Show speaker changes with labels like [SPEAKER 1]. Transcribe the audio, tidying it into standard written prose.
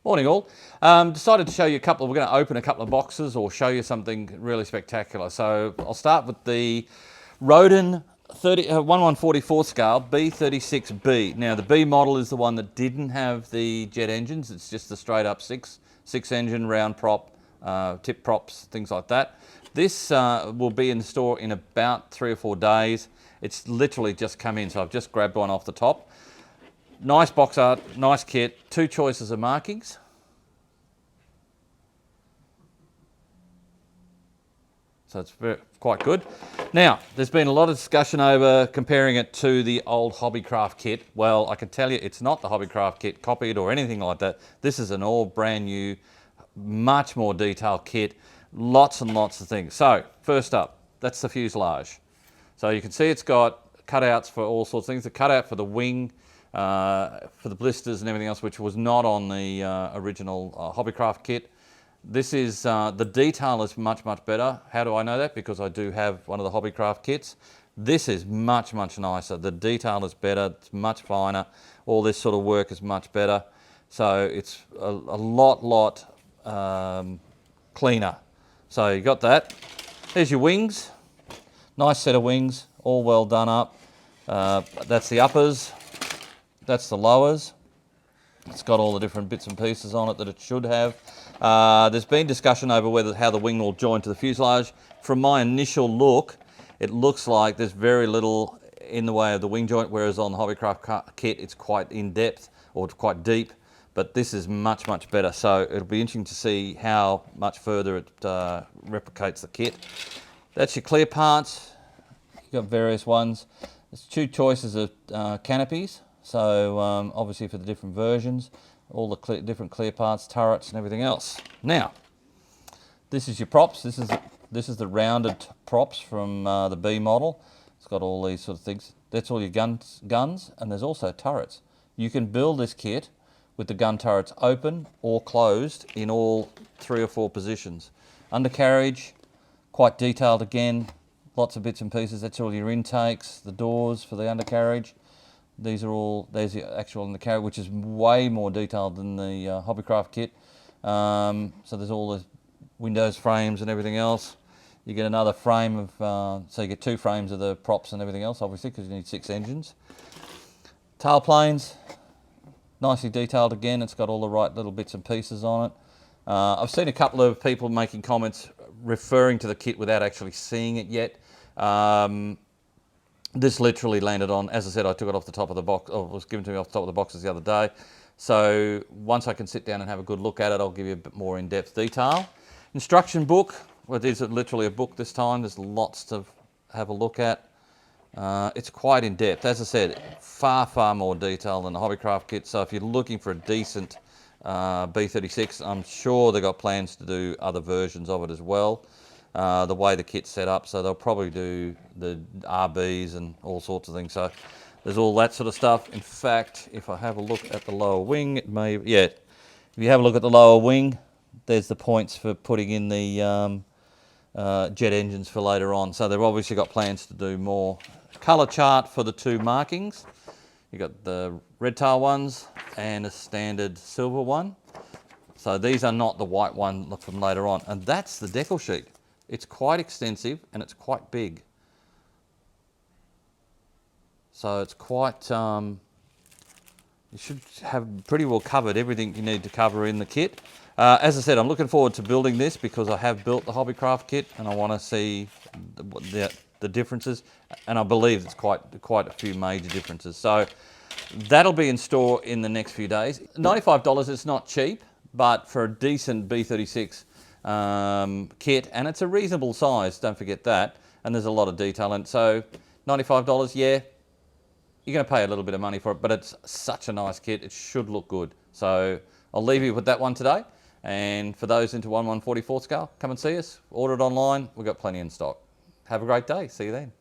[SPEAKER 1] Morning all. Decided to show you we're going to open a couple of boxes or show you something really spectacular. So I'll start with the Roden 1144 scale B-36B. Now the B model is the one that didn't have the jet engines, it's just the straight up six engine round prop, tip props, things like that. This will be in store in about 3 or 4 days. It's literally just come in, so I've just grabbed one off the top. Nice box art, nice kit, 2 choices of markings. So it's quite good. Now, there's been a lot of discussion over comparing it to the old Hobbycraft kit. Well, I can tell you it's not the Hobbycraft kit copied or anything like that. This is an all brand new, much more detailed kit. Lots and lots of things. So, first up, that's the fuselage. So you can see it's got cutouts for all sorts of things. The cutout for the wing, for the blisters and everything else, which was not on the original Hobbycraft kit. This is, the detail is much better. How do I know that? Because I do have one of the Hobbycraft kits. This is much nicer. The detail is better, it's much finer. All this sort of work is much better. So it's a lot cleaner. So you got that. There's your wings. Nice set of wings, all well done up. That's the uppers. That's the lowers. It's got all the different bits and pieces on it that it should have. There's been discussion over how the wing will join to the fuselage. From my initial look, it looks like there's very little in the way of the wing joint, whereas on the Hobbycraft kit it's quite in depth or quite deep, but this is much better. So it'll be interesting to see how much further it replicates the kit. That's your clear parts. You've got various ones. There's 2 choices of canopies. So obviously for the different versions, all the different clear parts, turrets and everything else. Now, this is your props. This is the rounded props from the B model. It's got all these sort of things. That's all your guns, and there's also turrets. You can build this kit with the gun turrets open or closed in all 3 or 4 positions. Undercarriage, quite detailed again, lots of bits and pieces. That's all your intakes, the doors for the undercarriage. There's the actual undercarriage, which is way more detailed than the Hobbycraft kit. So there's all the windows frames and everything else. You get another frame of, so you get 2 frames of the props and everything else, obviously, because you need 6 engines. Tailplanes, nicely detailed again. It's got all the right little bits and pieces on it. I've seen a couple of people making comments referring to the kit without actually seeing it yet. This literally landed on, as I said, I took it off the top of the box, or it was given to me off the top of the boxes the other day. So once I can sit down and have a good look at it, I'll give you a bit more in-depth detail. Instruction book, well, it is literally a book this time. There's lots to have a look at. It's quite in-depth. As I said, far more detail than the Hobbycraft kit. So if you're looking for a decent B-36, I'm sure they've got plans to do other versions of it as well. The way the kit's set up, so they'll probably do the RBs and all sorts of things. So there's all that sort of stuff. In fact, if I have a look at the lower wing, it may, yeah, if you have a look at the lower wing, there's the points for putting in the jet engines for later on. So they've obviously got plans to do more. Colour chart for the 2 markings. You've got the red tail ones and a standard silver one. So these are not the white one from later on. And that's the decal sheet. It's quite extensive and it's quite big. So it's quite, you should have pretty well covered everything you need to cover in the kit. As I said, I'm looking forward to building this because I have built the Hobbycraft kit and I want to see the differences, and I believe there's quite a few major differences. So that'll be in store in the next few days. $95 is not cheap, but for a decent B-36 kit, and it's a reasonable size, don't forget that, and there's a lot of detail in it. So $95, yeah, you're going to pay a little bit of money for it, but it's such a nice kit, it should look good. So I'll leave you with that one today, and for those into 1144 scale, come and see us, order it online, we've got plenty in stock. Have a great day, see you then.